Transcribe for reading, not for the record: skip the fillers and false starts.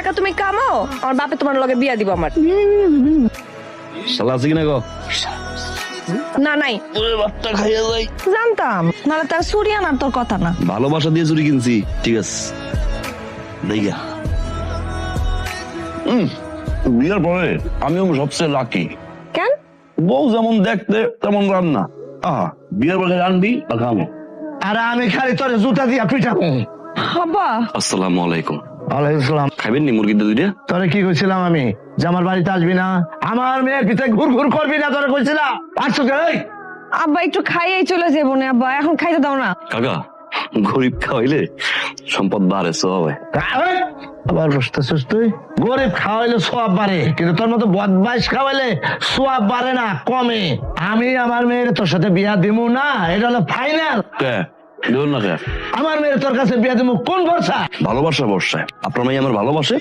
টাকা তুমি কামাও, আমার বাপে তোমার লগে বিয়া দিব আমার। শালা আছে কিনা গো? না নাই, ওরে বাচ্চা খাইয়া যাই। জানতাম নাহলে তার চুরি আনার তোর কথা না। ভালোবাসা দিয়ে চুরি কিনছি, ঠিক আছে দেখা। বিয়ের পরে আমিও সবচেয়ে লাকি। কেন? বউ যেমন দেখতে তেমন রান্না। আহা, বিয়ের পরে রান্দি আর খামো। আর আমি খালি তোর জুতা দিয়া পিটাবো। বাবা আসসালামু আলাইকুম। ওয়ালাইকুম সালাম। খাইবেন নি মুরগিটা দুইটা? তোরে কি কইছিলাম আমি যে আমার বাড়িতে আসবি না, আমার মেয়ের পিছে ঘুর ঘুর করবি না, তোরে কইছিলাম। আসছো কে? আব্বা একটু খাইয়েই চলে যাবো না আব্বা, এখন খাইতে দাও না। কাকা, গরিব খাওয়াইলে সম্পদ বাড়ে সবে। আবার বসতেছিস তুই? গরিব খাওয়াইলে সোয়াব বাড়ে, কিন্তু তোর মতো বদমাইশ খাওয়াইলে সোয়াব বাড়ে না, কমে। আমি আমার মেয়ের তোর সাথে বিয়া দিমু না, এটা হলো ফাইনাল। কে দেবেন না কে? আমার মেয়ের তোর কাছে বিয়া দিমু কোন ভরসা? ভালোবাসা বর্ষায় আপনার মেয়ে আমার ভালোবাসে,